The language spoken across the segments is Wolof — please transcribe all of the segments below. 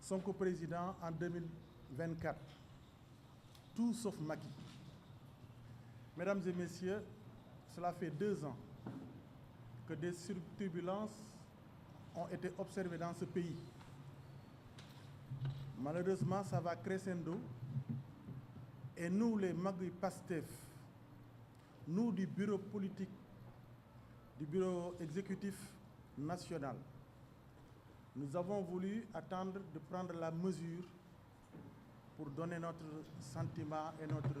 Sonko président en 2024. Tout sauf Macky. Mesdames et messieurs, cela fait 2 ans que des turbulences ont été observées dans ce pays. Malheureusement, ça va crescendo. Et nous, les Magui Pastef, nous du bureau politique, du bureau exécutif national, nous avons voulu attendre de prendre la mesure pour donner notre sentiment et notre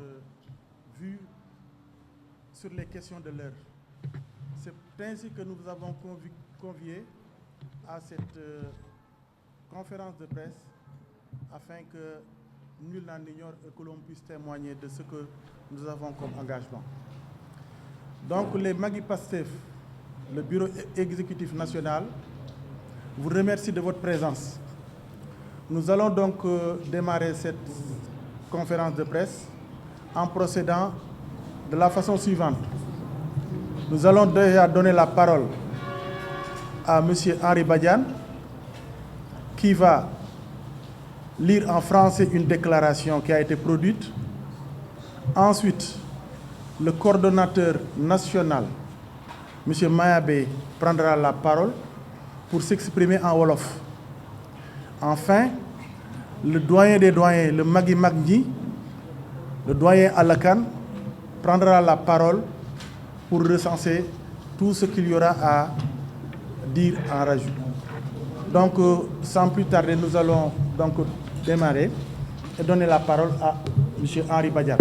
vue sur les questions de l'heure. C'est ainsi que nous vous avons conviés à cette conférence de presse afin que nul n'en ignore et que l'on puisse témoigner de ce que nous avons comme engagement. Donc les Magui Pastef, le bureau exécutif national, vous remercie de votre présence. Nous allons donc démarrer cette conférence de presse en procédant de la façon suivante. Nous allons déjà donner la parole à M. Henri Badiane, qui va lire en français une déclaration qui a été produite. Ensuite, le coordonnateur national, M. Mayabé, prendra la parole pour s'exprimer en Wolof. Enfin, le doyen des doyens, le Magui Magni, le doyen Alakan, prendra la parole pour recenser tout ce qu'il y aura à dire en rajout. Donc, sans plus tarder, nous allons donc démarrer et donner la parole à M. Henri Badiane.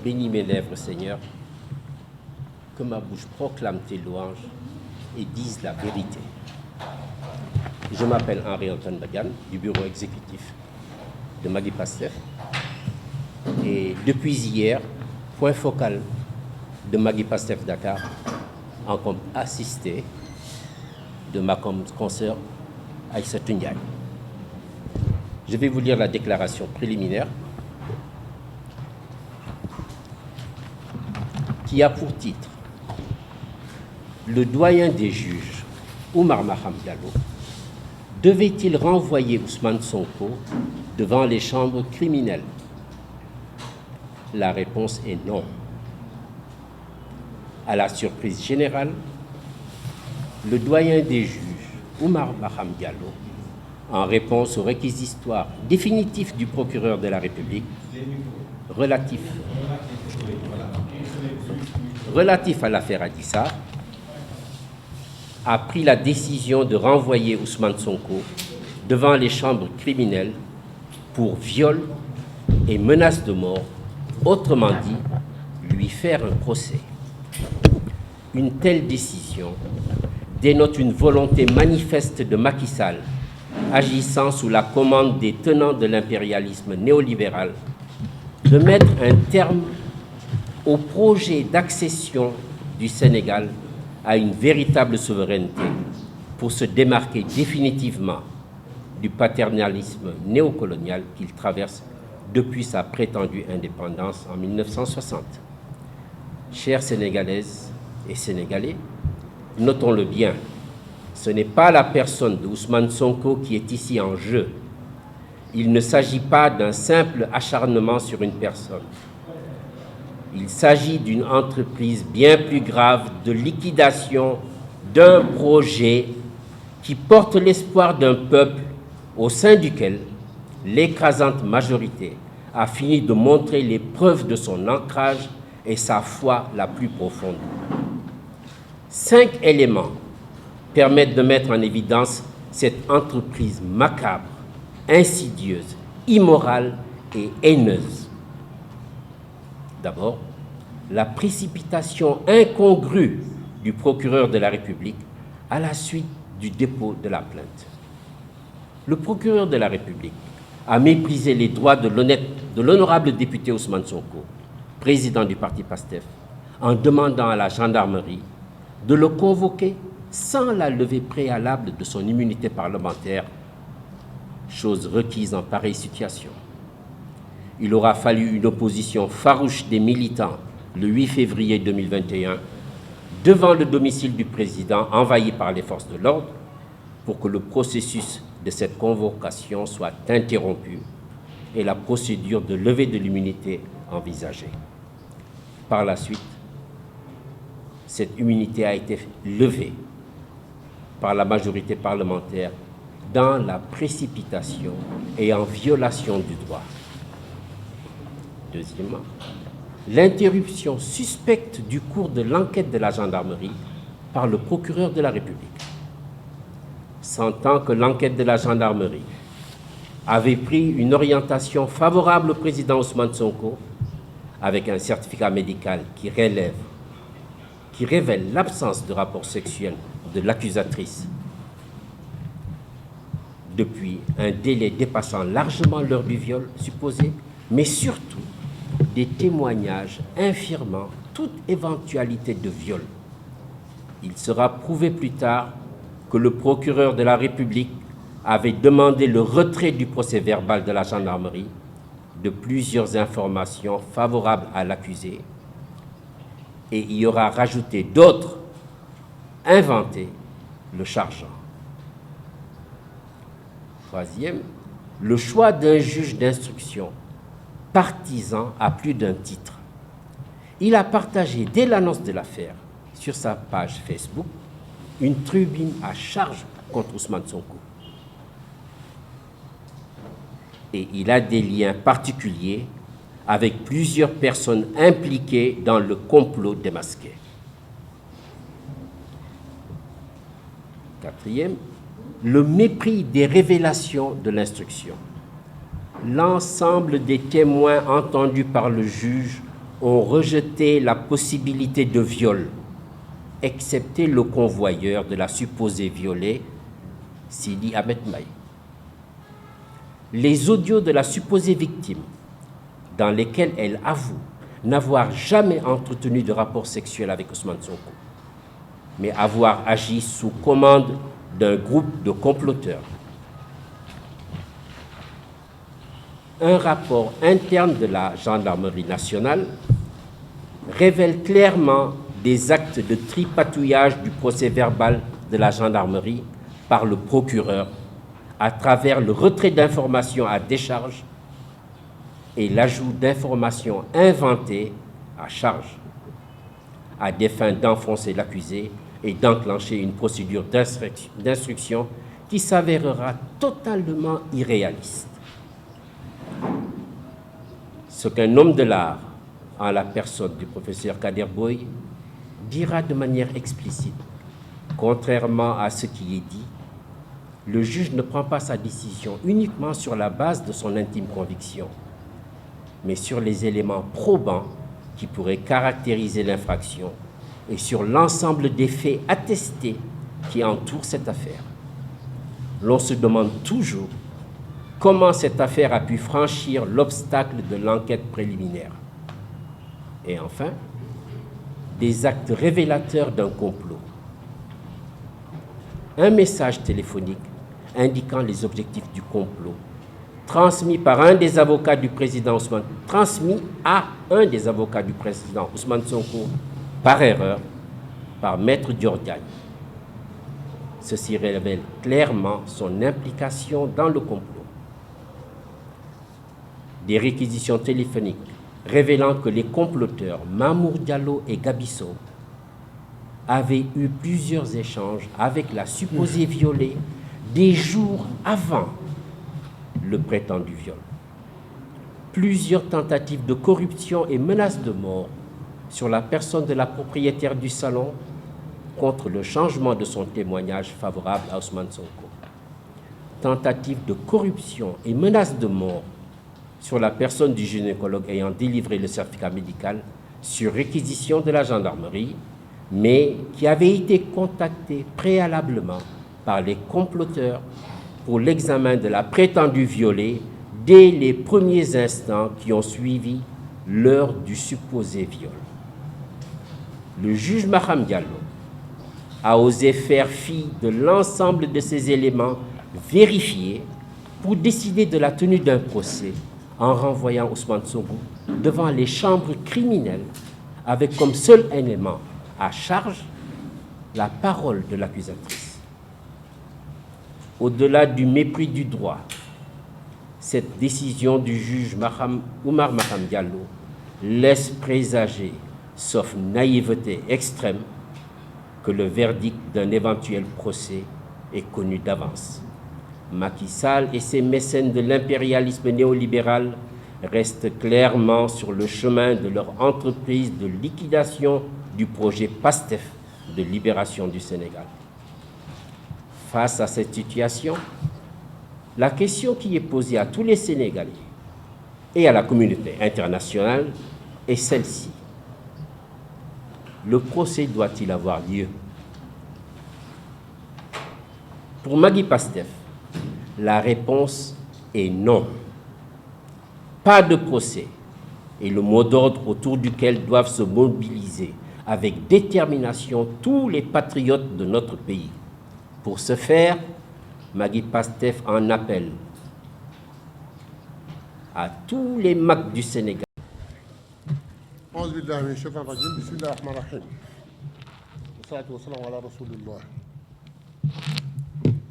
Bénis mes lèvres, Seigneur, que ma bouche proclame tes louanges et dise la vérité. Je m'appelle Henri-Antoine Badiane, du bureau exécutif de Magui Pastef. Et depuis hier, point focal de Magui Pastef Dakar, en comme assisté de ma consoeur Aïssatou Ndiaye. Je vais vous lire la déclaration préliminaire qui a pour titre « Le doyen des juges, Oumar Maham Diallo, devait-il renvoyer Ousmane Sonko devant les chambres criminelles ?» La réponse est non. À la surprise générale, le doyen des juges, Oumar Maham Diallo, en réponse au réquisitoire définitif du procureur de la République relatif à l'affaire Adissa, a pris la décision de renvoyer Ousmane Sonko devant les chambres criminelles pour viol et menace de mort, autrement dit, lui faire un procès. Une telle décision dénote une volonté manifeste de Macky Sall, agissant sous la commande des tenants de l'impérialisme néolibéral, de mettre un terme au projet d'accession du Sénégal à une véritable souveraineté pour se démarquer définitivement du paternalisme néocolonial qu'il traverse depuis sa prétendue indépendance en 1960. Chères Sénégalaises et Sénégalais, notons-le bien, ce n'est pas la personne de Ousmane Sonko qui est ici en jeu. Il ne s'agit pas d'un simple acharnement sur une personne. Il s'agit d'une entreprise bien plus grave de liquidation d'un projet qui porte l'espoir d'un peuple au sein duquel l'écrasante majorité a fini de montrer les preuves de son ancrage et sa foi la plus profonde. 5 éléments permettent de mettre en évidence cette entreprise macabre, insidieuse, immorale et haineuse. D'abord, la précipitation incongrue du procureur de la République à la suite du dépôt de la plainte. Le procureur de la République a méprisé les droits de l'honorable député Ousmane Sonko, président du parti PASTEF, en demandant à la gendarmerie de le convoquer sans la levée préalable de son immunité parlementaire, chose requise en pareille situation. Il aura fallu une opposition farouche des militants le 8 février 2021 devant le domicile du président envahi par les forces de l'ordre pour que le processus de cette convocation soit interrompu et la procédure de levée de l'immunité envisagée. Par la suite, cette immunité a été levée par la majorité parlementaire dans la précipitation et en violation du droit. Deuxièmement, l'interruption suspecte du cours de l'enquête de la gendarmerie par le procureur de la République. Sentant que l'enquête de la gendarmerie avait pris une orientation favorable au président Ousmane Sonko, avec un certificat médical qui révèle l'absence de rapport sexuel de l'accusatrice depuis un délai dépassant largement l'heure du viol supposé, mais surtout des témoignages infirmant toute éventualité de viol. Il sera prouvé plus tard que le procureur de la République avait demandé le retrait du procès-verbal de la gendarmerie de plusieurs informations favorables à l'accusé et y aura rajouté d'autres inventées le chargeant. Troisième, le choix d'un juge d'instruction partisan à plus d'un titre. Il a partagé dès l'annonce de l'affaire sur sa page Facebook une tribune à charge contre Ousmane Sonko. Et il a des liens particuliers avec plusieurs personnes impliquées dans le complot démasqué. Quatrième, le mépris des révélations de l'instruction. L'ensemble des témoins entendus par le juge ont rejeté la possibilité de viol, excepté le convoyeur de la supposée violée, Sidi Ahmed Maï. Les audios de la supposée victime, dans lesquels elle avoue n'avoir jamais entretenu de rapport sexuel avec Ousmane Sonko, mais avoir agi sous commande d'un groupe de comploteurs. Un rapport interne de la gendarmerie nationale révèle clairement des actes de tripatouillage du procès-verbal de la gendarmerie par le procureur à travers le retrait d'informations à décharge et l'ajout d'informations inventées à charge à des fins d'enfoncer l'accusé et d'enclencher une procédure d'instruction qui s'avérera totalement irréaliste. Ce qu'un homme de l'art, en la personne du professeur Kader Boye, dira de manière explicite, contrairement à ce qui est dit, le juge ne prend pas sa décision uniquement sur la base de son intime conviction, mais sur les éléments probants qui pourraient caractériser l'infraction et sur l'ensemble des faits attestés qui entourent cette affaire. L'on se demande toujours comment cette affaire a pu franchir l'obstacle de l'enquête préliminaire. Et enfin, des actes révélateurs d'un complot. Un message téléphonique indiquant les objectifs du complot, transmis à un des avocats du président Ousmane Sonko, par erreur, par Maître Diordiagne. Ceci révèle clairement son implication dans le complot. Des réquisitions téléphoniques révélant que les comploteurs Mamour Diallo et Gabisso avaient eu plusieurs échanges avec la supposée violée des jours avant le prétendu viol. Plusieurs tentatives de corruption et menaces de mort sur la personne de la propriétaire du salon contre le changement de son témoignage favorable à Ousmane Sonko. Tentatives de corruption et menaces de mort sur la personne du gynécologue ayant délivré le certificat médical sur réquisition de la gendarmerie, mais qui avait été contacté préalablement par les comploteurs pour l'examen de la prétendue violée dès les premiers instants qui ont suivi l'heure du supposé viol. Le juge Maham Diallo a osé faire fi de l'ensemble de ces éléments vérifiés pour décider de la tenue d'un procès en renvoyant Ousmane Sonko devant les chambres criminelles avec comme seul élément à charge la parole de l'accusatrice. Au-delà du mépris du droit, cette décision du juge Oumar Maham Diallo laisse présager, sauf naïveté extrême, que le verdict d'un éventuel procès est connu d'avance. Macky Sall et ses mécènes de l'impérialisme néolibéral restent clairement sur le chemin de leur entreprise de liquidation du projet PASTEF de libération du Sénégal. Face à cette situation, la question qui est posée à tous les Sénégalais et à la communauté internationale est celle-ci. Le procès doit-il avoir lieu? Pour Magui Pastef, la réponse est non. Pas de procès est le mot d'ordre autour duquel doivent se mobiliser avec détermination tous les patriotes de notre pays. Pour ce faire, Magui Pastef en appelle à tous les mags du Sénégal.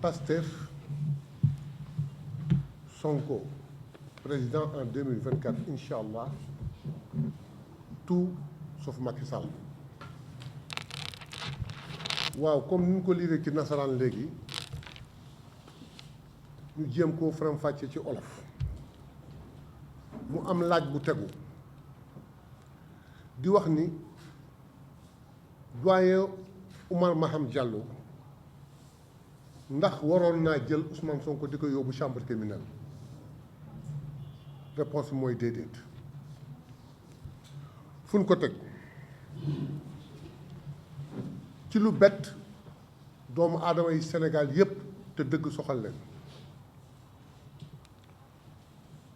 Pastef, Sonko, président en 2024, Inch'Allah, tout sauf Macky Sall. Waaw, comme ni ñu ko liiree ci nasaraan léegi ñu jéem koo faram-fàcce ci olof mu am laaj bu tegu di wax ni doyen Oumar Maham Diallo ndax waroon naa jël Ousmane Sonko di ko yóbbu chambre criminelle réponse bi mooy déedéet. fu ñu ko teg ci lu bett doomu aadama yi Sénégal yépp te dëgg soxal leen.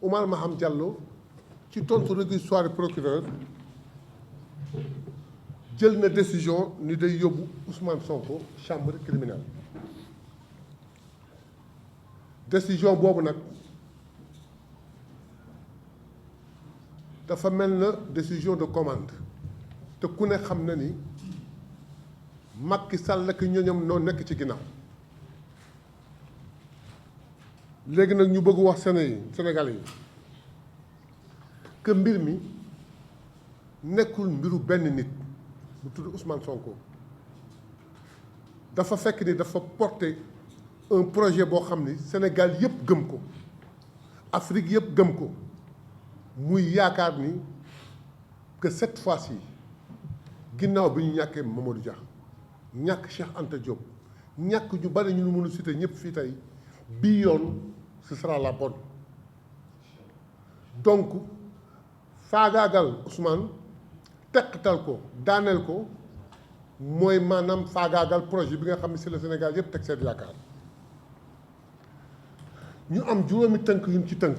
Oumar Maham Diallo ci tontu réquisitoire procureur jël na décision ni day yóbbu Ousmane Sonko chambre criminelle. Décision boobu nag dafa mel na décision de commande te ku ne xam na ni Macky Sall ak ñoñam noo nekk ci ginnaaw. léegi nag ñu bëgg wax Sénégalais yi que mbir mi nekkul mbiru benn nit bu tudd Ousmane Sonko. dafa fekk ni dafa porter un projet boo xam ni Sénégal yëpp gëm ko Afrique yëpp gëm ko muy yaakaar ni que cette fois-ci ginnaaw bi ñu ñàkkee Mamadou Dia ñàkk Cheikh Anta Diop ñàkk ñu bari ñu mën a citer ñëpp fii tey bii yoon ce sera la bonne. donc faagaagal Ousmane teqtal ko daaneel ko mooy maanaam faagaagal projet bi nga xam ne si le Sénégal yëpp teg seen yaakaar. ñu am juróomi tënk yu ñu ci tënk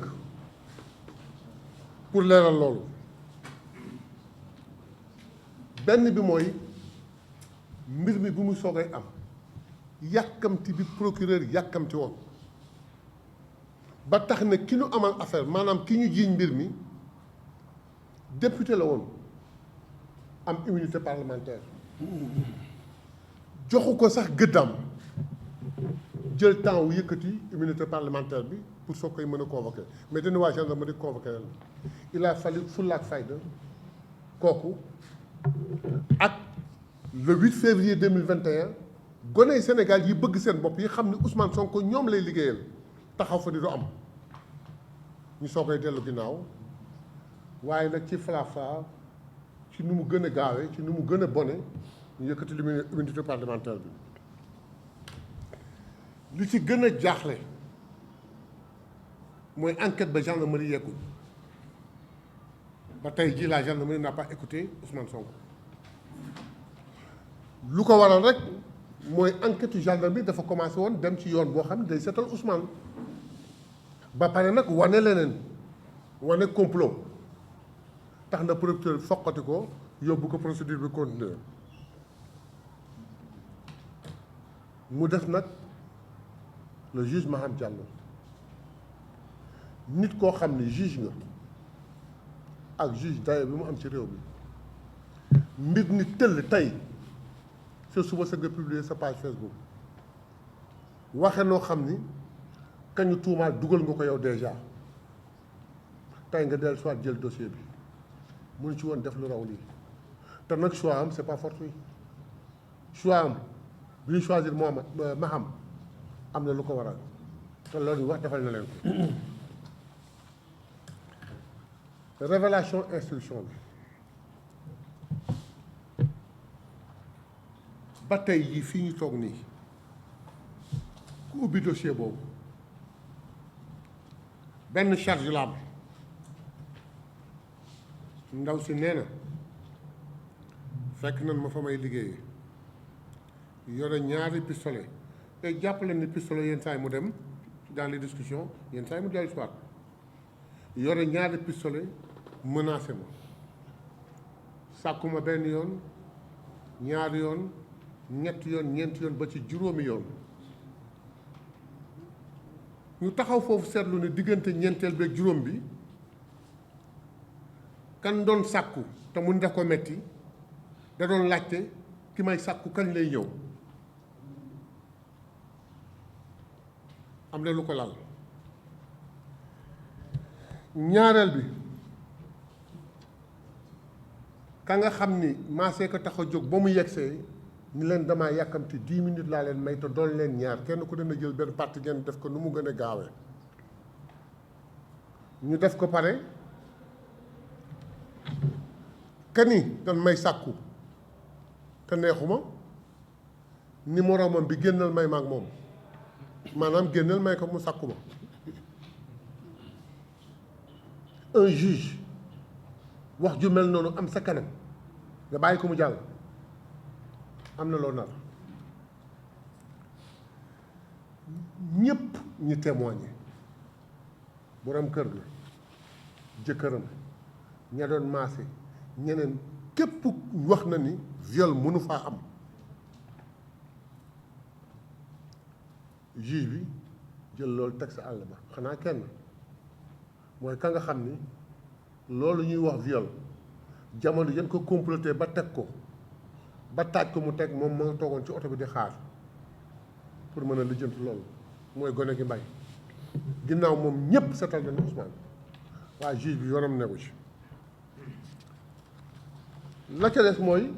pour leeral loolu. benn bi mooy mbir mi bu mu soogay am yàkkamti bi procureur yàkkamti woon ba tax na ki ñu amal affaire maanaam ki ñu jiiñ mbir mi député la woon am immunité parlementaire joxu ko sax gëddam jël temps wu yëkkati immunité parlementaire bi pour soo koy mën a convoquer mais dañu waa gendarmerie convoqué leen il a fallu fulla ak fayda kooku ak le 8 février 2021 gone Sénégal yi bëgg seen bopp yi xam ne Ousmane Sonko ñoom lay liggéeyal taxaw fa di du am ñu soo koy dellu ginnaaw waaye nag ci fla ci nu mu gën a gaawee ci nu mu gën a bone ñu yëkkati immunité parlementaire bi. li ci gën a jaaxle mooy enquête ba gendarmerie yeggul ba tey jii la gendarmerie n'a pas écouté Ousmane Sonko. lu ko waral rek mooy enquête gendarmerie dafa commencé woon dem ci yoon boo xam ne day seetal Ousmane ba pare nag wane leneen wane complot tax na procureur bi foqati ko yóbbu ko procédure bi continuer mu def nag le juge Maham Diallo nit koo xam ni juge nga ak juge dayo bi mu am ci réew mi mbir ni tëll tey sa suba sa nga publier sa page Facebook waxe noo xam ni kañu tuumaal dugal nga ko yow déjà tey nga dellu soit jël dossier bi mënu ci woon def lu raw lii te nag choix am c'est pas fortuit choix am bi ñu choisir Mohamed Maham am na lu ko waral te loolu ñu wax defal na leen ko révélation instruction bi ba tey jii fii ñu toog nii ku ubbi dossier boobu benn charge la am ndaw si nee na fekk nan ma fa may liggéeyee yore ñaari pistolet te jàppale ni pistolet yenn saa yi mu dem dans les discussions yenn saa yi mu dellu soit yore ñaari pistolet menacé ma sàkkuma benn yoon ñaari yoon ñetti yoon ñeenti yoon ba ci juróomi yoon ñu taxaw foofu seetlu ne diggante ñeenteel beeg juróom bi kan doon sàkku te mun def ko metti da doon laajte ki may sàkku kañ lay ñëw am na lu ko lal ñaareel bi ka nga xam ni maasee ko tax a jóg ba mu yegsee ni leen damaa yàkkamti 10 minutes laa leen may te doon leen ñaar kenn ku dana jël benn parti ngeen def ko nu mu gën a gaawee ñu def ko pare kani dan may sàkku te neexuma ni moroomam bi génnal may maag moom maanaam génnal may ko mu sàkku ma un juge wax ju mel noonu am sa kanam nga bàyyi ko mu jàll am na loo nar ñépp ñi témoigné borom kër ga jëkkëram ña doon maase ñeneen képp wax na ni viol mënu faa am juge bi jël loolu teg sa àll ba xanaa kenn mooy ka nga xam ni loolu ñuy wax viol jamono yéen ko comploté ba teg ko ba taaj ko mu teg moom ma nga toogoon ci oto bi di xaar pour mën a lijjanti loolu mooy gone gi mbay ginnaaw moom ñépp setal nañu Ousmane waaye juge bi yoonam nekku ci la ca des mooy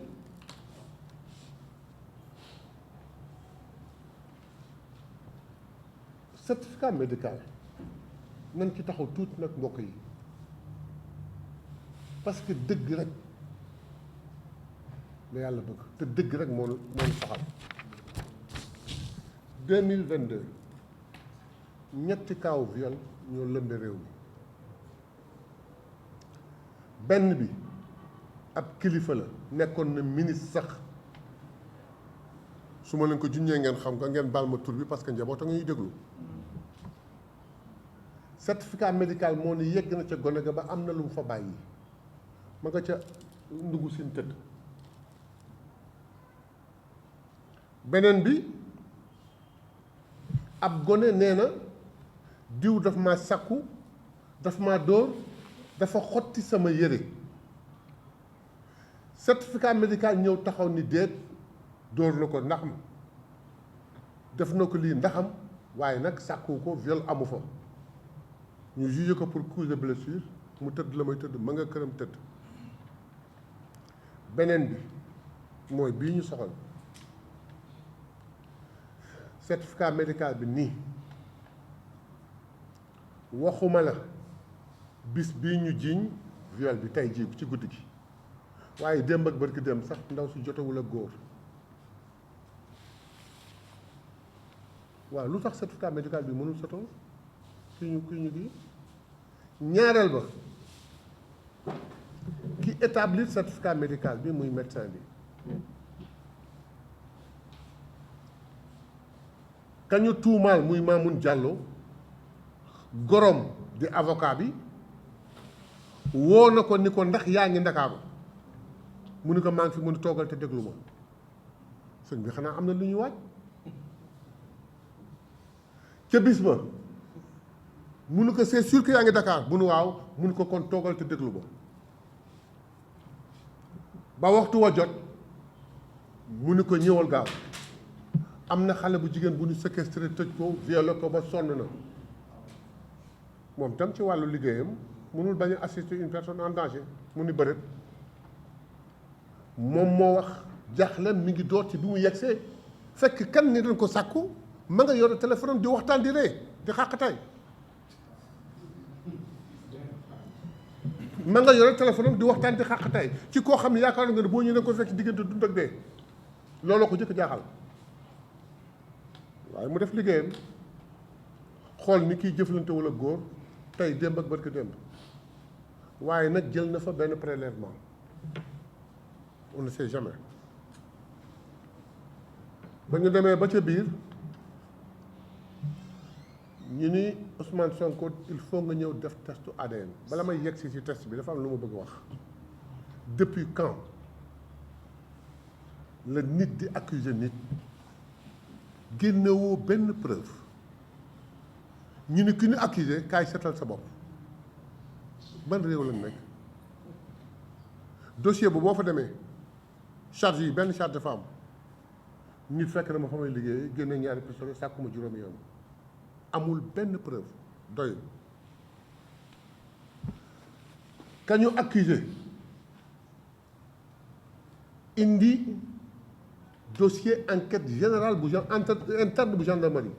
certificat médical nañ ci taxaw tuuti nag mbokk yi parce que dëgg rek la yàlla bëgg te dëgg rek moo soxal 2022 ñetti kaawu viol ñoo lëmbe réew mi benn bi ab kilifa la nekkoon na ministre sax su ma leen ko junjee ngeen xam ko ngeen baal ma tur bi parce que njaboot a nga ñuy déglu certificat médical moo ni yegg na ca gone ga ba am na lu mu fa bàyyi ma nga ca ndungu sin tëdd beneen bi ab gone nee na diw daf ma sàkku daf ma dóor dafa xotti sama yére certificat médical ñëw taxaw ni déet dóor na ko ndax ma def na ko lii ndaxam waaye nag sàkku ko viol amu fa ñu jugé ko pour cause de blessure mu tëdd la may tëdd ma nga këram tëdd beneen bi mooy bii ñu soxal certificat médical bi nii waxuma la bis bii ñu jiiñ viol bi tey jii ci guddi gi waaye démb ak bërki démb sax ndaw si jotewul ak góor waaw lu tax certificat médical bi mënul sotoo kii ñu gi ñaareel ba ki établir certificat médical bi muy médecin bi kañu tuumaal muy Mamoun Diallo gorom di avocat bi woo na ko ni ko ndax yaa ngi Ndakaaru mu ni ko maa ngi fi mu ni toogal te déglu ma sëñ bi xanaa am na lu ñuy waaj ca bis ba mu ni ko c'est sûr que yaa ngi Dakar mu ni waaw mu ni ko kon toogal te déglu ma ba waxtu wa jot mu ni ko ñëwal gaaw am na xale bu jigéen bu ñu séquestré tëj ko violé ko ba sonn na moom tam ci wàllu liggéeyam mënul bañ a assister une personne en danger mu ni bëreet moom moo wax jaaxle mi ngi door ci bi mu yegsee fekk kan ni dañ ko sàkku ma nga yore téléphone di waxtaan di ree di xàqataay ma nga yore téléphone di waxtaan di xàqataay ci koo xam ne yaakaar nga ne boo ñëwee ko fekk diggante dund ak dee looloo ko jëkk jaaxal waaye mu def liggéeyam xool ni kiy jëflantewul ak góor tey démb ak barki démb waaye nag jël na fa benn prélèvement on ne sait jamais ba ñu demee ba ca biir ñu ni Ousmane Sonko il faut nga ñëw def testu ADN bala may yegg si test bi dafa am lu ma bëgg wax depuis quand la nit di accuser nit génnewoo benn preuve ñu ni ki ñu accusé kaay seetal sa bopp ban réew lañ nekk dossier bu boo fa demee charge yi benn charge dafa am nit fekk na ma fa may liggéey génne ñaari pistolet sàkkuma juróomi yoon amul benn preuve doyul ka ñu accusé indi dossier enquête générale bu interne bu gendarmerie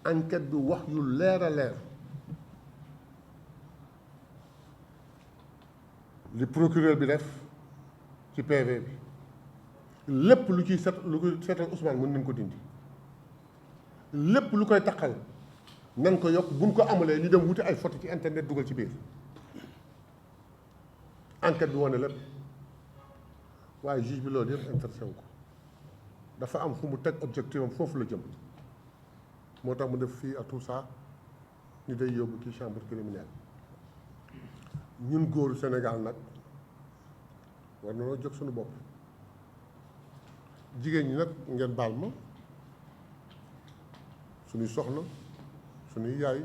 enquête bi wax yu leer a leer li procureur bi def ci PV bi lépp lu ciy lu koy seetal Ousmane mën nañ ko dindi lépp lu koy taqal nan ko yokk buñ ko amulee ñu dem wuti ay photo ci internet dugal ci biir enquête bi wane lépp waaye juge bi loolu yëpp intéressé wu ko dafa am fu mu teg objectif am foofu la jëm moo tax mu def fii à tout ça ñu day yóbbu ci chambre criminelle ñun góoru Sénégal nag war na noo jóg suñu bopp jigéen ñi nag ngeen baal ma suñuy soxna suñuy yaay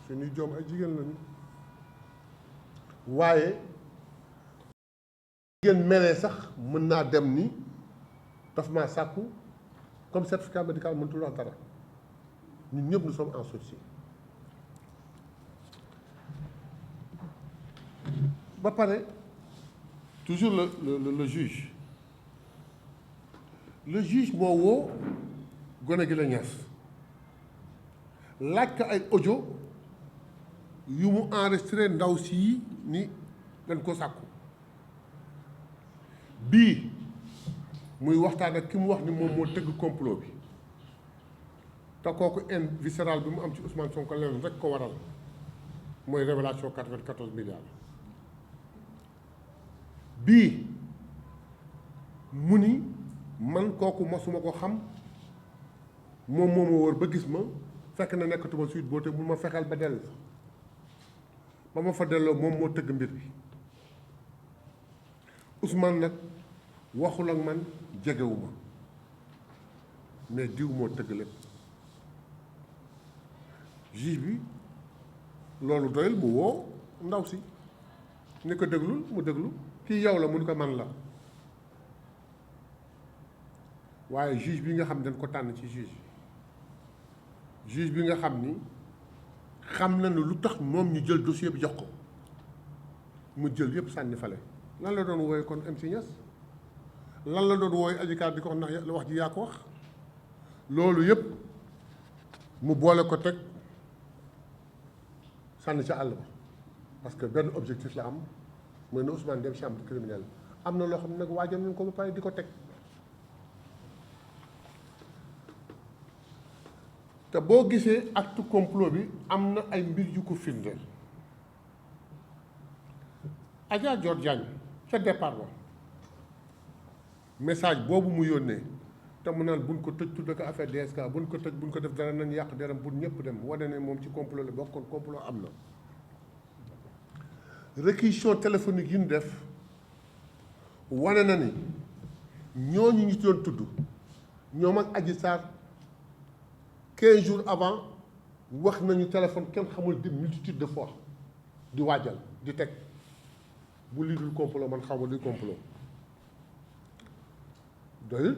suñuy joom ay jigéen lañu waaye jigéen meree sax mën naa dem ni daf maa sàkku comme certificat médical mënatul wax dara ñun ñëpp nous sommes en sursis ba pare toujours le juge moo woo gone gi la ñaas laaj ko ay audio yu mu enregistré ndaw si ni dañ ko sàkku bii muy waxtaan ak ki mu wax ni moom moo tëgg complot bi te kooku haine viscérale bi mu am ci Ousmane Sonko leen rek ko waral mooy révélation 94 milliards bii mu ni man kooku mosuma ko xam moom moo ma wër ba gis ma fekk na nekkatuma suite boo te bu ma fexeel ba dellu ba ma fa delloo moom moo tëgg mbir bi Ousmane nag waxul ak man jegewuma mais diw moo tëgg lépp juge bi loolu doyul mu woo ndaw si ni ko déglul mu déglu kii yow la mu ni ko man la waaye juge bi nga xam dañ ko tànn ci juge bi nga xam ni xam na ne lu tax moom ñu jël dossier bi jox ko mu jël yëpp sànni fale lan la doon wooye kon MC Niass lan la doon wooye avocat di ko wax ndax wax ji yaa ko wax loolu yëpp mu boole ko teg sànni ca àll ba parce que benn objectif la am mooy ne Ousmane dem chambre criminelle am na loo xam ne nag waajal nañ ko ba pare di ko teg te boo gisee acte complot bi am na ay mbir yu ko firndeel Adja Dior Diagne ca départ ba message boobu mu yónnee te mu naan buñ ko tëj tudde ko affaire DSK buñ ko tëj buñ ko def dara nañ yàq deram pour ñëpp dem wane ne moom ci complot la bokkoon complot am na. réquisition téléphonique yi ñu def wane na ni ñooñu ñu doon tudd ñoom ak Adji Sarr 15 jours avant wax nañu téléphone kenn xamul di multitude de fois di waajal di teg bu lii dul complot man xaw ma luy complot doyul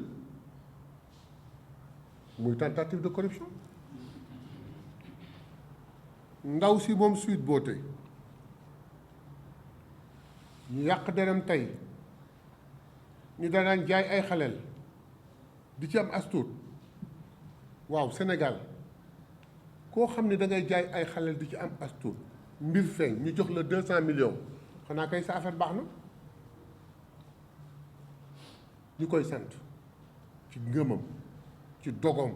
muy tentative de corruption ndaw si moom Sweet Beauté ñu yàq deram tey ñu daan jaay ay xaleel di ci am astuut waaw Sénégal koo xam ne da ngay jaay ay xaleel di ci am astuut mbir feeñ ñu jox la 200 millions xanaa kay sa affaire baax na ñu koy sant ci ngëmam ci dogom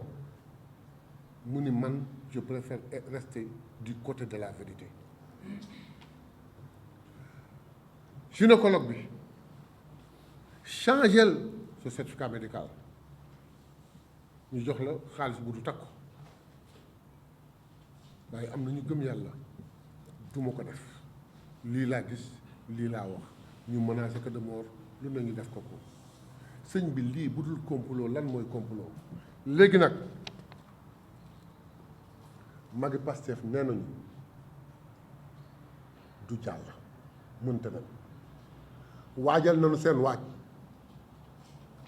mu ni man je préfère rester du côté de la vérité. gynécologue bi changel ce certificat médical ñu jox la xaalis bu du takku waaye am na ñu gëm yàlla du ma ko def lii laa gis lii laa wax ñu menacé que de mort lu nañu def ko sëñ bi lii bu dul complot lan mooy complot léegi nag magi Pastef nee nañu du jàll mënta nag waajal nañu seen waaj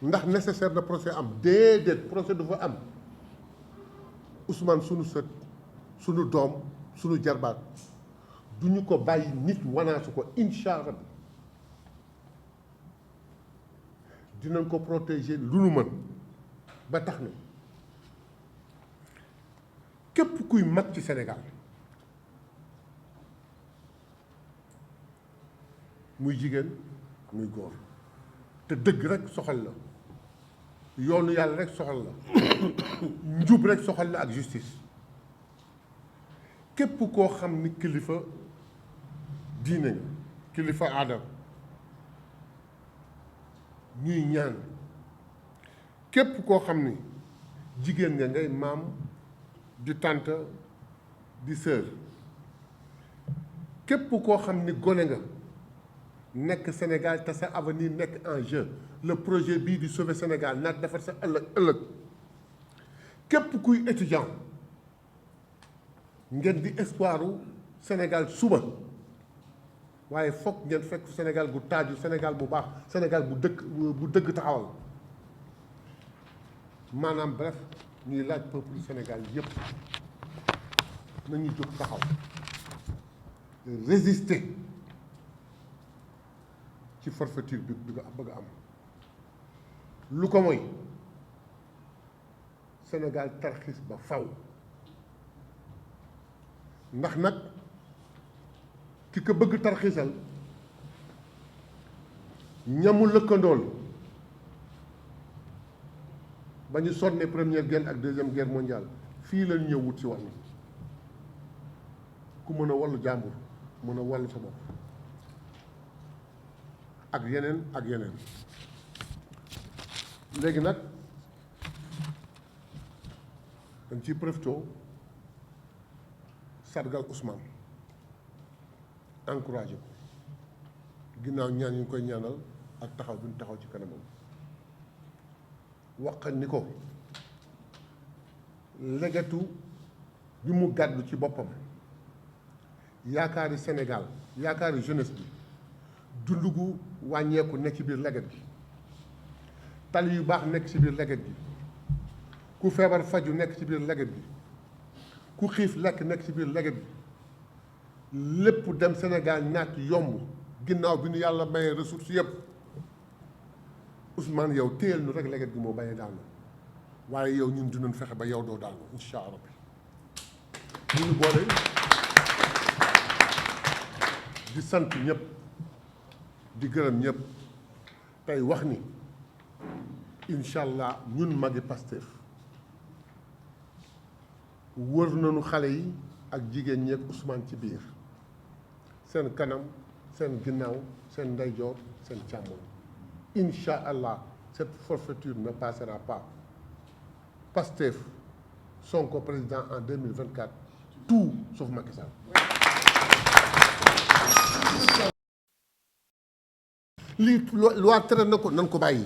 ndax nécessaire de procès am déedéet procès du fa am Ousmane sunu sët sunu doom sunu jarbaat du ñu ko bàyyi nit wanaasu ko incha allah dinañ ko protéger lu nu mën ba tax na képp kuy mag ci Sénégal muy jigéen muy góor te dëgg rek soxal la yoonu yàlla rek soxal la njub rek soxal la ak justice képp koo xam ni kilifa diine nga kilifa aada ñuy ñaan képp koo xam ni jigéen nga ngay maam di tante di sœur képp koo xam ni gone nga nekk Sénégal te sa avenir nekk en jeu le projet bii di sauver Sénégal naat defar sa ëllëg képp kuy étudiant ngeen di espoiru Sénégal suba waaye foog ngeen fekk Sénégal gu taaju Sénégal bu baax Sénégal bu dëgg taxawal maanaam bref ñuy laaj peuple Sénégal yépp nañu jóg taxaw résister ci forfaiture bi nga bëgg a am lu ko mooy Sénégal tarxis ba faw ndax nag ki ko bëgg tarxisal ñamu lëkkandool ba ñu sonne première guerre ak deuxième guerre mondiale fii la ñu ñëw wut si wàll ku mën a wallu jàmbur mën a wallu sa bopp ak yeneen ak yeneen léegi nag dañ ciy profité sargal Ousmane encouragé ko ginnaaw ñaan ñu koy ñaanal ak taxaw bi ñu taxaw ci kanamam wax ni ko legetu bi mu gàddu ci boppam yaakaari Sénégal yaakaari jeunesse bi dund gu wàññeeku nekk ci biir leget gi tali yu baax nekk ci biir leget gi ku feebar faju nekk ci biir leget gi ku xiif lekk nekk ci biir leget gi lépp dem Sénégal naat yomb ginnaaw bi nu yàlla mayee ressources yëpp Ousmane yow téyel nu rek leget gi moo bañee daanu waaye yow ñun dinañ fexe ba yow doo daanu incha allah ñu ngi boole di sant ñëpp di gërëm ñëpp tey wax ni incha allah ñun magi Pastef wër nañu xale yi ak jigéen ñi ak Ousmane ci biir seen kanam seen ginnaaw seen ndeyjoor seen càmmoñ incha allah cette forfaiture ne passera pas Pastef Sonko président en 2024 tout sauf Macky Sall. lii loi tere na ko nan ko bàyyi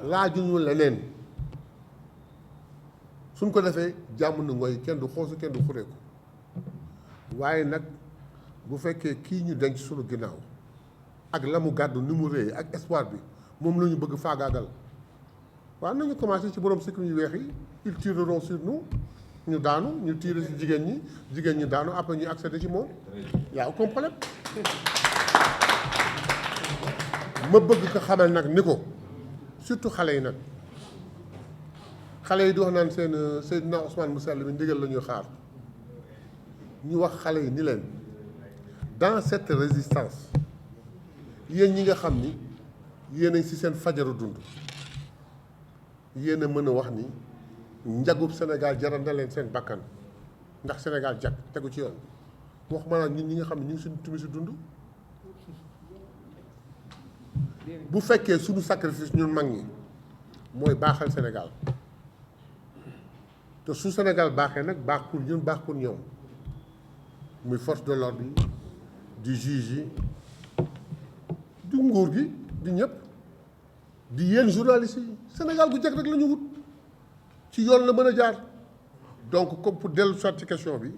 laajuñu leneen suñ ko defee jàmm na ngoy kenn du xoosu kenn du xureeku waaye nag bu fekkee kii ñu denc suñu ginnaaw ak la mu gàddu ni mu réy ak espoir bi moom la ñu bëgg faagaagal waaw nañu commencé ci borom sikkim yu weex yi ils tireront sur nous ñu daanu ñu tirer ci jigéen ñi daanu après ñu accéder ci moom y a aucun problème. ma bëgg ko xamal nag ni ko surtout xale yi nag xale yi di wax naan seen Seydina Ousmane mu sell bi ndigal la ñuy xaar ñu wax xale yi ni leen dans cette résistance yéen ñi nga xam ni yéen a ci seen fajaru dund yéen a mën a wax ni njagub Sénégal jaral na leen seen bakkan ndax Sénégal jag tegu ci yoon wax maanaam ñun ñi nga xam ne ñu ngi suñu tumi si dund bu fekkee suñu sacrifice ñun mag ñi mooy baaxal Sénégal te su Sénégal baaxee nag baax pour ñun baax pour ñoom muy force de l'ordre yi di juge yi di nguur gi di ñëpp di yéen journalistes yi Sénégal gu jag rek la ñu wut ci yoon la mën a jaar donc comme pour dellu soit ci question bi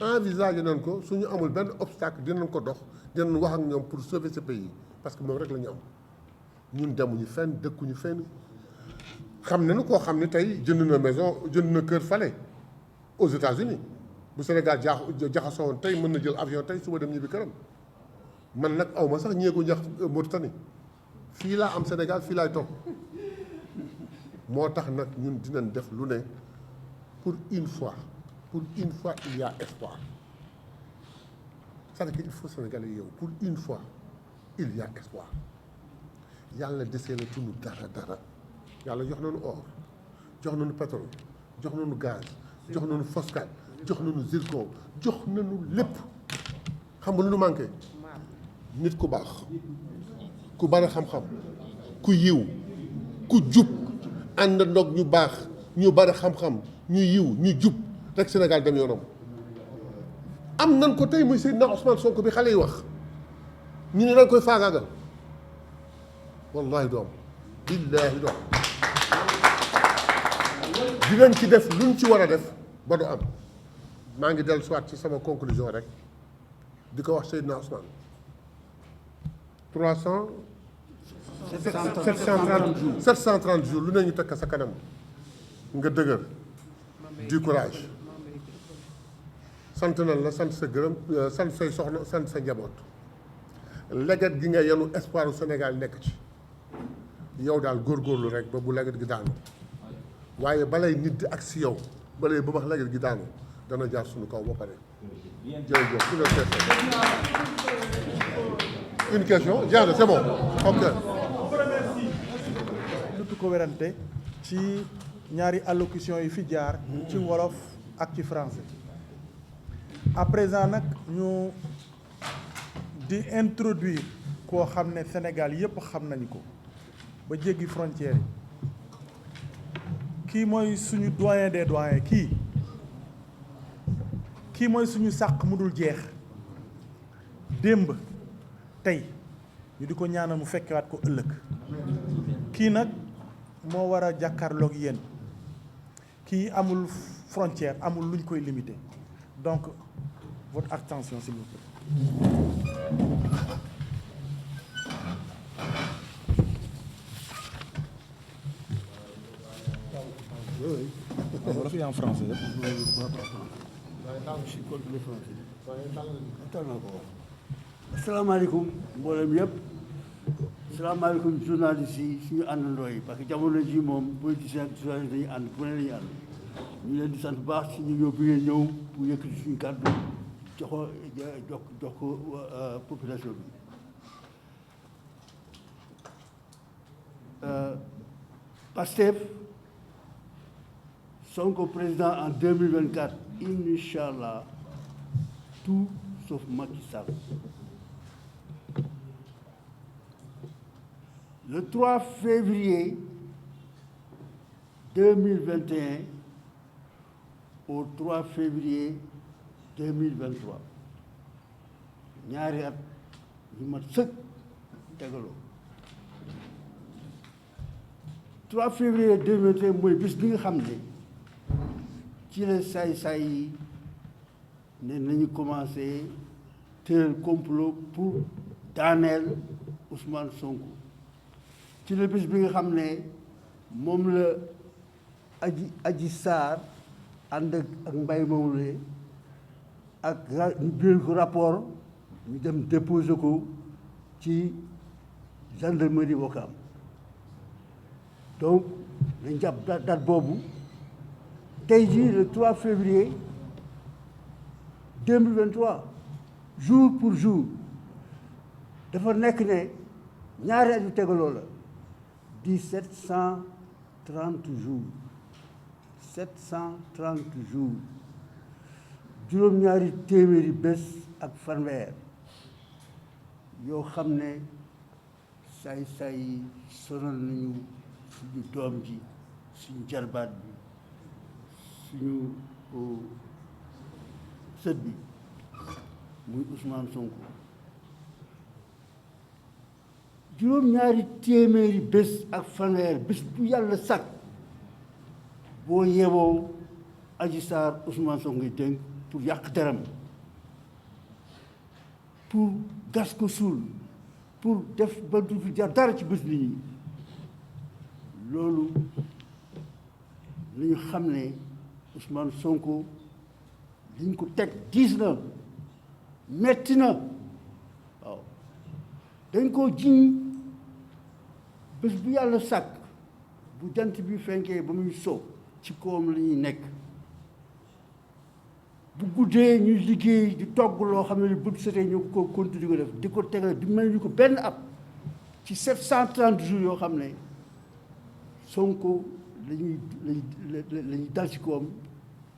envisagé nañ ko suñu amul benn obstacle dinañ ko dox dinañ wax ak ñoom pour sauver ce pays parce que moom rek la ñu am ñun demuñu fenn dëkkuñu fenn xam nañu koo xam ne tey jënd na maison jënd na kër fale aux États-Unis bu Sénégal jaxasoo woon tey mën na jël avion tey suba dem ñibbi këram man nag aw ma sax ñeegu ñax Mauritanie fii laa am Sénégal fii laay toog moo tax nag ñun dinañ def lu ne pour une fois il y a espoir c'est-à-dire qu'il faut Sénégalais yow pour une fois il y a espoir yàlla desee la tunu dara yàlla jox nañu or jox nañu pétrole jox nañu gaz jox nañu phosphate jox nañu zircon jox nañu lépp xam nga lu nu manqué nit ku baax ku bari xam-xam ku yiw ku jub ànd ndoog ñu baax ñu bari xam-xam ñu yiw ñu jub rek Sénégal dem yoonam am nan ko tey muy Seydina Ousmane Sonko bi xale yi wax ñu ne dañ koy faagaagal wallahi doom billaahi doom dinañ ci def luñ ci war a def ba du am maa ngi dellu soit ci sama conclusion rek di ko wax Seydina Ousmane 730 jours lu ne ñu teg sa kanam nga dëgër du courage sant nañ la sant sa gërëm sant say soxna sant sa njaboot leget gi nga yenu espoir u Sénégal nekk ci yow daal góorgóorlu rek ba bu leget gi daanu waaye balay nit di ak si yow balay ba wax leget gi daanu dana jaar suñu kaw ba pare jërëjëf une question jaar c'est bon ok lutu ko werante ci ñaari allocution yi fi jaar ci wolof ak ci français à présent nag ñu di introduire koo xam ne Sénégal yépp xam nañu ko ba jéggi frontière yi kii mooy suñu doyen des doyens kii mooy suñu sàq mu dul jeex démb tey ñu di ko ñaanal mu fekkewaat ko ëllëg kii nag moo war a jàkkaarloog yéen kii amul frontière amul luñ koy limité donc votre attention s'il vous plaît. Oui. Wolof yi en français. asalaamaaleykum mboolem yëpp asalaamaaleykum journalistes yi suñu àndandoo yi parce que jamono ji moom politicien ak journaliste dañuy ànd ku ne lañuy ànd ñu leen di sant bu baax si ñu ñëw bi ngeen ñëw pour yëkkati suñu kàddu jox ko population bi Pastef Sonko président en 2024 inch'Allah tout sauf Macky Sall. Le 3 février 2021 au 3 février 2023 ñaari at yu mat sëkk tegaloo 3 février 2021 mooy bis bi nga xam ne ci la saay-saay yi ne nañu commencé tëral complot pour daaneel Ousmane Sonko ci la bis bi nga xam ne moom la Adji Sarr ànd ak Mbaye Mawle ak ñu biir ko rapport ñu dem déposer ko ci gendarmerie Ouakam donc dañ jàpp date boobu tey jii le 3 février 2023 jour pour jour dafa nekk ne ñaari at yu tegaloo la 730 jours 730 jours juróom-ñaari téeméeri bés ak fanweer yoo xam ne saay-saay yi sonal nañu suñu doom ji suñu jarbaat bi suñu sët bi muy Ousmane Sonko juróom-ñaari téeméeri bés ak fanweer bés bu yàlla sàkk boo yeboo Adji Sarr Ousmane Sonko ngay dénk pour yàq deram pour gas ko suul pour def ba du fi jar dara ci bés nit ñi loolu li ñu xam ne Ousmane Sonko liñ ko teg diis na metti na waaw dañ koo jiñ bés bu yàlla sàkk bu jant bi fenkee ba muy soo ci kawam la ñuy nekk bu guddee ñuy liggéey di togg loo xam ne bët setee ñu ko continuer ko def di ko tegal di mel ni ko benn at ci 730 jours yoo xam ne Sonko lañuy dal ci kawam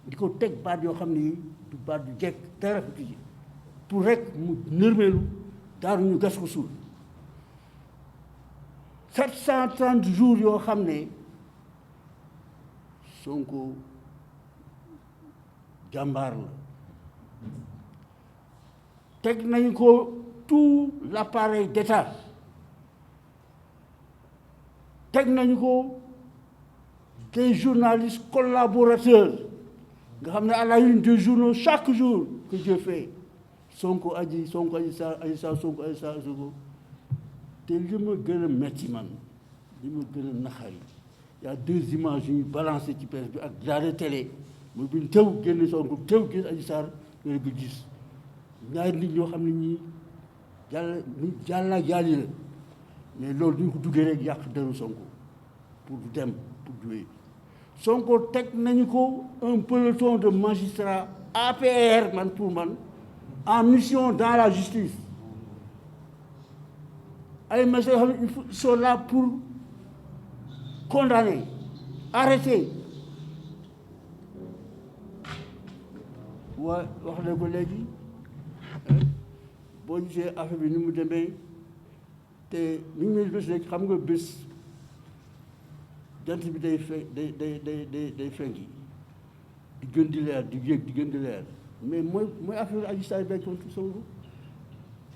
di ko teg baat yoo xam ne du baat du jekk dara fi ci pour rek mu nërmeelu daaru ñu gas ko suul 730 jours yoo xam ne Sonko jàmbaar la teg nañ ko tout l'appareil d'État teg nañu ko des journalistes collaborateurs nga xam ne à la une des journaux chaque jour que je fais Sonko Adji Sonko Adji Sarr Sonko Adji Sarr Sonko te li ma gën a metti man li ma gën a naxari y a 2 images yu ñu balancé ci presse bi ak daal télé mooy bi ñu teew génne Sonko teew gis Adji Sarr nga ko gis ñaari nit ñoo xam ne ñii yàlla yàlli la mais loolu duñ ko duggee rek yàq deru Sonko pour dem pour jouer Sonko teg nañu ko un peloton de magistrats APR man pour man en mission dans la justice ay magistrats yoo xam ne ils sont là pour condamner arrêter wax na ko léegi boo gisee affaire bi ni mu demee te ni ñu mel bés rek xam nga bés jant bi day fenki di gën di leer di yéeg di gën di leer mais mooy affaire Adji Sarr beeg tontu Sonko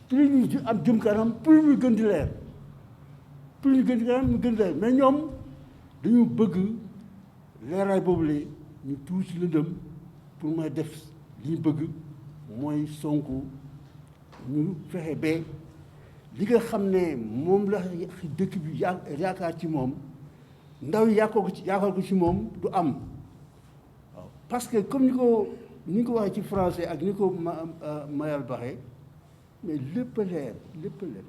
plus ñu am jëm kanam plus muy gën di leer plus ñu gën di kanam mu gën di leer mais ñoom dañu bëgg leeraay boobu la ñu tuuti ci lëndëm pour may def li ñu bëgg mooy Sonko ñu fexe ba li nga xam ne moom la dëkk bi yaakaar ci moom ndaw yi yaakaar ko ci moom du am waaw parce que comme ni nga ko waxee ci français ak ni ko Mayal baxee mais lépp leer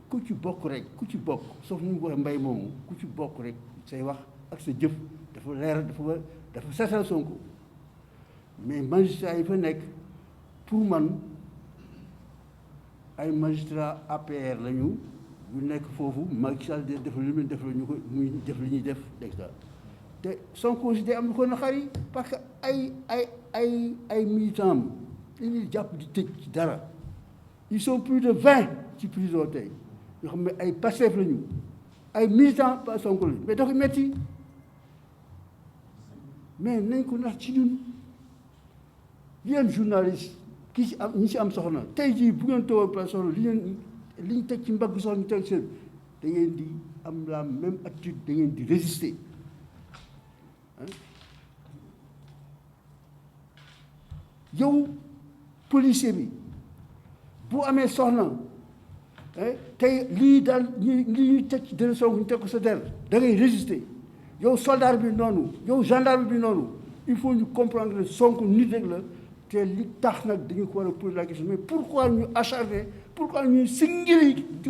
ku ci bokk rek ku ci bokk sauf ni mu ko waxee mbay moomu ku ci bokk rek say wax ak sa jëf dafa leer dafa setal Sonko mais magistrat yi fa nekk pour man ay magistrat APR lañu ñu nekk foofu Macky Sall def lu muy def la ñu ko muy def li ñuy def dégg nga te Sonko aussi day am lu ko naqari parce que ay militants dañuy jàpp di tëj ci dara ils sont plus de 20 ci prison tey yoo xam ne ay Pastef lañu ay militants pas Sonko lañu mais dafa metti mais nañ ko nax ci ñun yéen journaliste ki ci am ñi ci am soxna tey jii bu ngeen toogoon place soxna li ñu teg ci mbagg soxna ñu teg seen da ngeen di am la même attitude da ngeen di résister yow policier bi bu amee soxna tey lii daal lii ñuy teg ci dere Sonko ñu teg ko sa der da ngay résister yow soldat bi noonu yow gendarme bi noonu il faut ñu comprendre que Sonko nit rek la te li tax nag dañu ko war a poser la question mais pourquoi ñu acharné pourquoi ñu singili di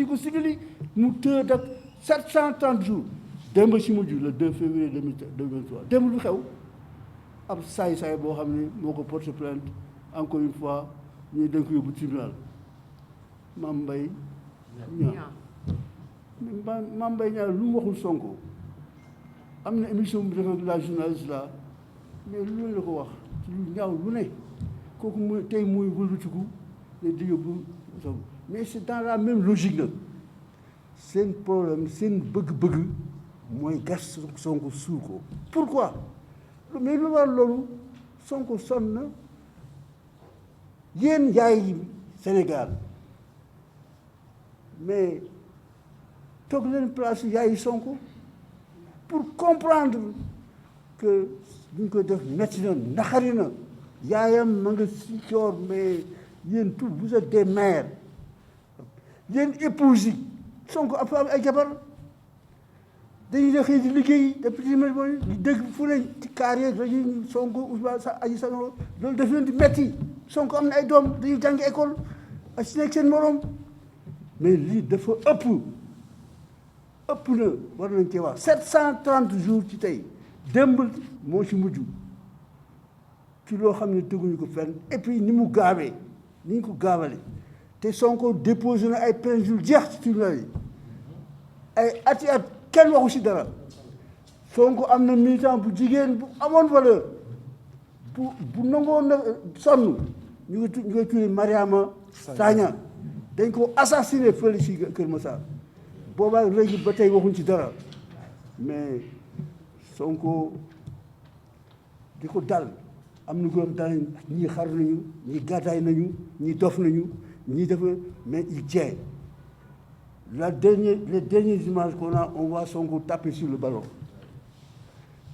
ko singili mu tëdd ak 730 jours démb si mujj le 2 février 2023 démb lu xew ab saay-saay boo xam ne moo ko porte plainte encore une fois ñu dañ ko yóbbu tribunal Mame Mbaye Niang Mame Mbaye Niang lu mu waxul Sonko am na émission bu def ak la journaliste là mais lu la ko wax ci lu ñaaw lu ne kooku mooy tey muy wëlbatiku ne di yóbbu Sonko mais c'est dans la même logique nag seen problème seen bëgg-bëgg mooy gas Sonko suul ko pourquoi mais lu war loolu Sonko sonn na yéen yaay Sénégal mais toog leen place yaay Sonko pour comprendre que duñ ko def metti na naxari na yaayam ma nga si coor mais yéen tout vous êtes des mères yéen épouses yi Sonko après am ay jabar dañuy def xëy di liggéey depuis mooy di dégg fu ne ci carrière dañuy Sonko Ousmane sa aji Sango loolu daf leen di metti Sonko am na ay doom dañuy jàng école ak si nekk seen morom mais lii dafa ëpp na war nañ cee wax 730 jours ci tey démb moo ci mujj ci loo xam ne teguñu ko fenn et puis ni mu gaawee ni ñu ko gaawale te Sonko déposé na ay plaintes yu jeex ci tribunal yi ay ati at kenn waxu si dara Sonko am na militant bu jigéen bu amoon valeur bu nangoon na sonn ñu ngi tuddee Mariama Sagna dañ ko assassiné fële ci Kër Massar boobaa léegi ba tey waxuñ ci dara mais Sonko di ko dal am na góor dal ñii xar nañu ñii gàddaay nañu ñii dof nañu ñii def mais il tient les dernières images qu'on a on voit Sonko taper sur le ballon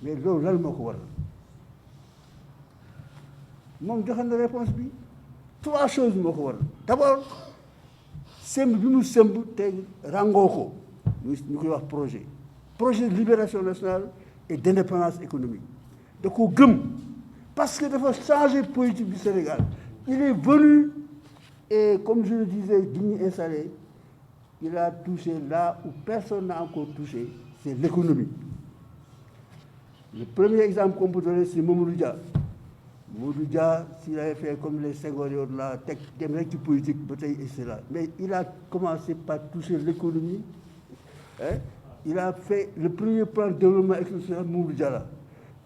mais loolu lan moo ko waral moom joxe na réponse bi 3 choses moo ko waral d'abord sëmb bi mu sëmb te rangoo ko ñu koy wax projet de libération nationale et d'indépendance économique da ko gëm parce que dafa changer politique du Sénégal il est venu et comme je le disais bi ñu installé il a touché là où personne n'a encore touché c'est l'économie. Le premier exemple qu'on peut donner c'est Mamadou Dia. Mamadou Dia s'il avait fait comme les Senghor là teg dem rek ci politique ba tey et cela mais il a commencé par toucher l'économie il a fait le premier plan de développement institutionnel Mamadou Dia la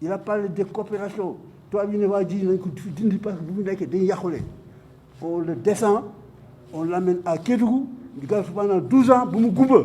il a parlé de coopération toi ñu ne waa ji nañ ko dindi parce que bu mu nekkee dañuy yàqule on le descend on l'amène à Kédougou ñu garde pendant 12 ans bu mu gumba